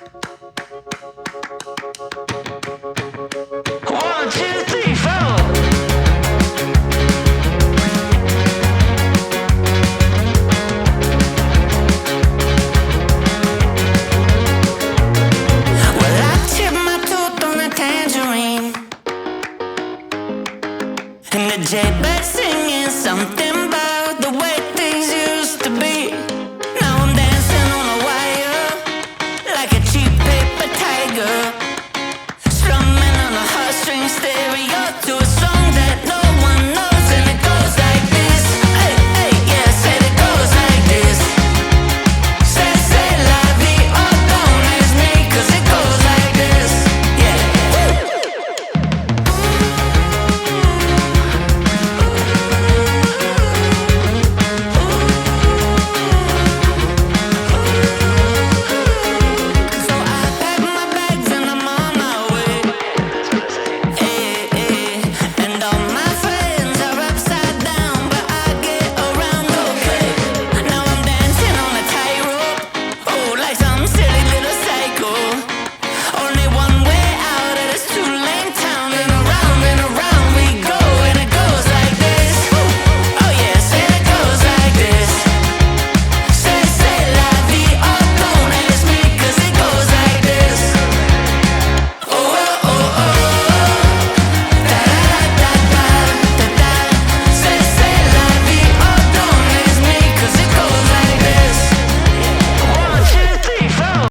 One, two, three, four. Well, I chipped my tooth on a tangerine, and the jaybird singing something about the way things used to be. Now I'm dancing on a wire like a cheap paper tiger.